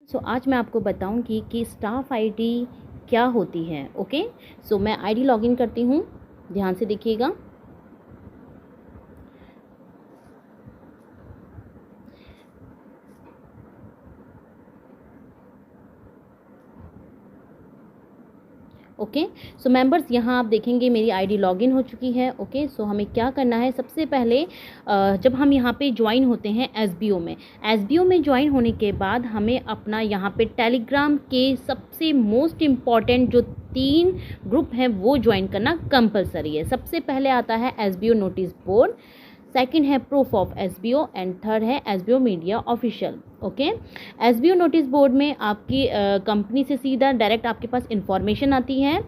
आज मैं आपको बताऊंगी कि स्टाफ आईडी क्या होती है। ओके, मैं आईडी लॉगिन करती हूँ, ध्यान से देखिएगा। ओके, मेंबर्स यहाँ आप देखेंगे मेरी आईडी लॉगिन हो चुकी है। ओके, हमें क्या करना है, सबसे पहले जब हम यहाँ पे ज्वाइन होते हैं एसबीओ में ज्वाइन होने के बाद हमें अपना यहाँ पे टेलीग्राम के सबसे मोस्ट इम्पॉर्टेंट जो 3 ग्रुप हैं वो ज्वाइन करना कंपलसरी है। सबसे पहले आता है एसबीओ नोटिस बोर्ड, सेकंड है proof of SBO and third है SBO media official. Okay, SBO notice board में आपकी कंपनी से सीधा डायरेक्ट आपके पास इंफॉर्मेशन आती है।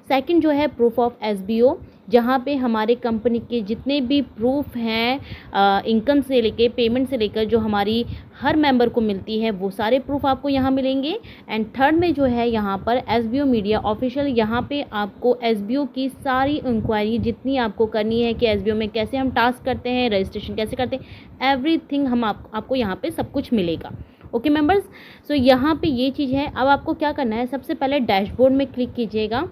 सेकंड जो है प्रूफ ऑफ एसबीओ, जहाँ पे हमारे कंपनी के जितने भी प्रूफ हैं इनकम से लेके पेमेंट से लेकर जो हमारी हर मेंबर को मिलती है वो सारे प्रूफ आपको यहाँ मिलेंगे। एंड थर्ड में जो है यहाँ पर एसबीओ मीडिया ऑफिशियल, यहाँ पे आपको एसबीओ की सारी इंक्वायरी जितनी आपको करनी है कि एसबीओ में कैसे हम टास्क करते हैं, रजिस्ट्रेशन कैसे करते हैं, एवरीथिंग हम आपको यहाँ पे सब कुछ मिलेगा। ओके मेंबर्स, यहाँ पे ये चीज़ है। अब आपको क्या करना है, सबसे पहले डैशबोर्ड में क्लिक कीजिएगा।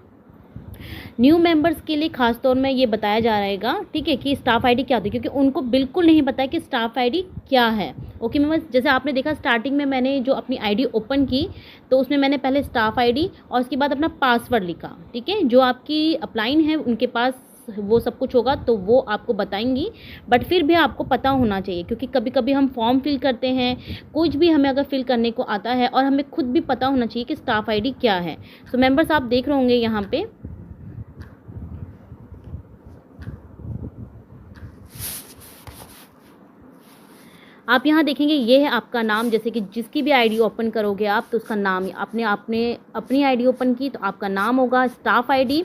न्यू मेंबर्स के लिए खास तौर में ये बताया जा रहेगा, ठीक है, कि स्टाफ आईडी क्या होती है, क्योंकि उनको बिल्कुल नहीं पता है कि स्टाफ आईडी क्या है। ओके मेंबर्स, जैसे आपने देखा स्टार्टिंग में मैंने जो अपनी आईडी ओपन की तो उसमें मैंने पहले स्टाफ आईडी और उसके बाद अपना पासवर्ड लिखा। ठीक है, जो आपकी अपलाइन है उनके पास वो सब कुछ होगा तो वो आपको बताएंगी, बट फिर भी आपको पता होना चाहिए, क्योंकि कभी कभी हम फॉर्म फिल करते हैं, कुछ भी हमें अगर फिल करने को आता है और हमें खुद भी पता होना चाहिए कि स्टाफ आईडी क्या है। मेंबर्स आप देख रहे होंगे यहाँ पे आप यहाँ देखेंगे ये है आपका नाम। जैसे कि जिसकी भी आईडी ओपन करोगे आप तो उसका नाम, आपने अपनी आईडी ओपन की तो आपका नाम होगा। स्टाफ आईडी,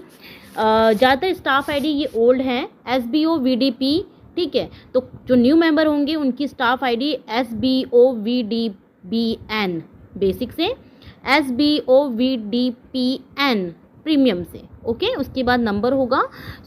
ज़्यादातर स्टाफ आईडी ये ओल्ड हैं, एसबीओ वीडीपी, ठीक है। तो जो न्यू मेंबर होंगे उनकी स्टाफ आईडी एसबीओ वीडीबीएन बेसिक से एसबीओ वीडीपीएन प्रीमियम से। ओके, उसके बाद नंबर होगा।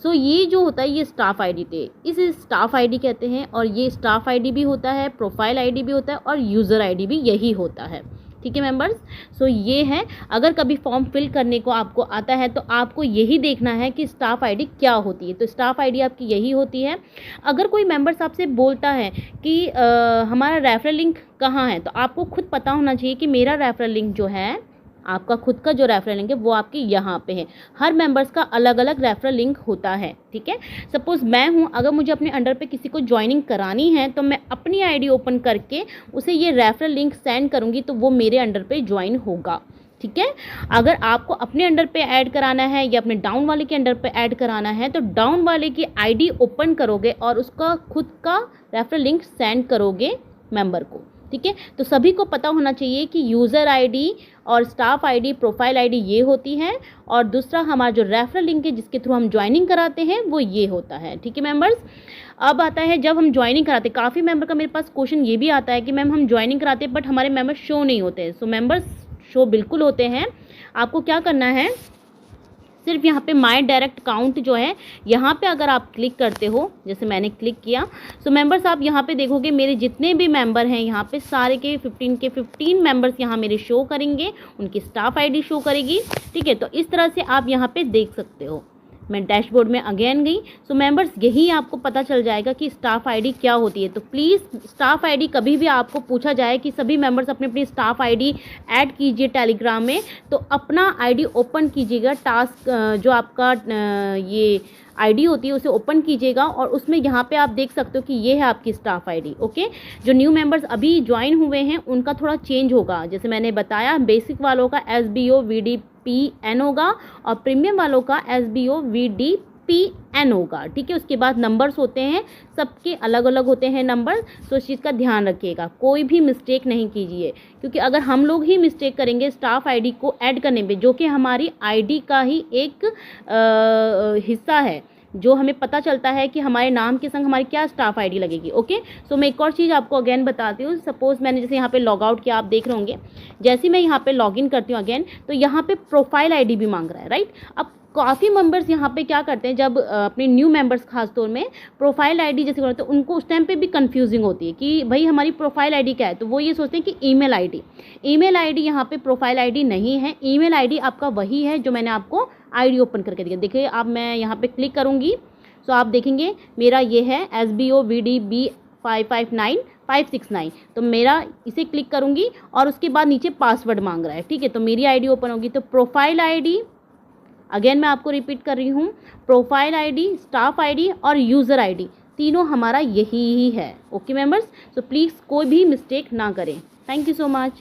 ये जो होता है ये स्टाफ आईडी थे, इसे स्टाफ आईडी कहते हैं। और ये स्टाफ आईडी भी होता है, प्रोफाइल आईडी भी होता है और यूज़र आईडी भी यही होता है। ठीक है मेंबर्स, ये है। अगर कभी फॉर्म फिल करने को आपको आता है तो आपको यही देखना है कि स्टाफ आईडी क्या होती है। तो स्टाफ आईडी आपकी यही होती है। अगर कोई मेंबर्स आपसे बोलता है कि हमारा रेफरल लिंक कहाँ है, तो आपको खुद पता होना चाहिए कि मेरा रेफरल लिंक जो है, आपका खुद का जो रेफरल लिंक है वो आपके यहाँ पे है। हर मेंबर्स का अलग अलग रेफरल लिंक होता है। ठीक है, सपोज मैं हूँ, अगर मुझे अपने अंडर पे किसी को ज्वाइनिंग करानी है तो मैं अपनी आईडी ओपन करके उसे ये रेफरल लिंक सेंड करूँगी तो वो मेरे अंडर पे ज्वाइन होगा। ठीक है, अगर आपको अपने अंडर पे ऐड कराना है या अपने डाउन वाले के अंडर पे ऐड कराना है तो डाउन वाले की आईडी ओपन करोगे और उसका खुद का रेफरल लिंक सेंड करोगे मेंबर को। ठीक है, तो सभी को पता होना चाहिए कि यूज़र आईडी और स्टाफ आईडी, प्रोफाइल आईडी ये होती है, और दूसरा हमारा जो रेफरल लिंक है जिसके थ्रू हम ज्वाइनिंग कराते हैं वो ये होता है। ठीक है मेंबर्स, अब आता है जब हम ज्वाइनिंग कराते हैं, काफ़ी मेंबर का मेरे पास क्वेश्चन ये भी आता है कि मैम हम ज्वाइनिंग कराते हैं बट हमारे मेंबर शो नहीं होते हैं। मेंबर्स शो बिल्कुल होते हैं। आपको क्या करना है, सिर्फ यहाँ पे माय डायरेक्ट अकाउंट जो है यहाँ पे अगर आप क्लिक करते हो, जैसे मैंने क्लिक किया, मेंबर्स आप यहाँ पे देखोगे मेरे जितने भी मेंबर हैं यहाँ पे सारे के 15 मेंबर्स यहाँ मेरे शो करेंगे, उनकी स्टाफ आईडी शो करेगी। ठीक है, तो इस तरह से आप यहाँ पे देख सकते हो। मैं डैशबोर्ड में अगेन गई, मेंबर्स यही आपको पता चल जाएगा कि स्टाफ आईडी क्या होती है। तो प्लीज़ स्टाफ आईडी कभी भी आपको पूछा जाए कि सभी मेंबर्स अपनी अपनी स्टाफ आईडी ऐड कीजिए टेलीग्राम में, तो अपना आईडी ओपन कीजिएगा। टास्क जो आपका ये आईडी होती है उसे ओपन कीजिएगा और उसमें यहाँ पे आप देख सकते हो कि ये है आपकी स्टाफ आईडी। ओके, जो न्यू मेंबर्स अभी ज्वाइन हुए हैं उनका थोड़ा चेंज होगा। जैसे मैंने बताया, बेसिक वालों का एसबीओ वीडीपीएन होगा और प्रीमियम वालों का एसबीओ वीडीपीएन होगा। ठीक है, उसके बाद नंबर्स होते हैं, सबके अलग अलग होते हैं नंबर। इस चीज़ का ध्यान रखिएगा, कोई भी मिस्टेक नहीं कीजिए, क्योंकि अगर हम लोग ही मिस्टेक करेंगे स्टाफ आईडी को ऐड करने में, जो कि हमारी आईडी का ही एक हिस्सा है, जो हमें पता चलता है कि हमारे नाम के संग हमारी क्या स्टाफ आईडी लगेगी। ओके, मैं एक और चीज़ आपको अगेन बताती हूँ। सपोज़ मैंने जैसे यहाँ पे लॉग आउट किया, आप देख रहे होंगे, जैसे मैं यहाँ पे लॉगिन करती हूँ अगेन, तो यहाँ पे प्रोफाइल आईडी भी मांग रहा है, राइट। अब काफ़ी मेंबर्स यहाँ पे क्या करते हैं, जब अपने न्यू मेंबर्स खास तौर में प्रोफाइल आईडी जैसे करते हैं, उनको उस टाइम पे भी कंफ्यूजिंग होती है कि भाई हमारी प्रोफाइल आईडी क्या है। तो वो ये सोचते हैं कि ईमेल आईडी यहाँ पे प्रोफाइल आईडी नहीं है। ईमेल आईडी आपका वही है जो मैंने आपको आईडी ओपन करके दिया। देखिए अब मैं यहाँ पे क्लिक करूँगी तो आप देखेंगे मेरा ये है SBOVDB559569। तो मेरा इसे क्लिक करूँगी और उसके बाद नीचे पासवर्ड मांग रहा है, ठीक है। तो मेरी आईडी ओपन होगी। तो प्रोफाइल आईडी, अगेन मैं आपको रिपीट कर रही हूँ, प्रोफाइल आईडी, स्टाफ आईडी और यूज़र आईडी तीनों हमारा यही ही है। ओके मेंबर्स, सो प्लीज़ कोई भी मिस्टेक ना करें। Thank you so much.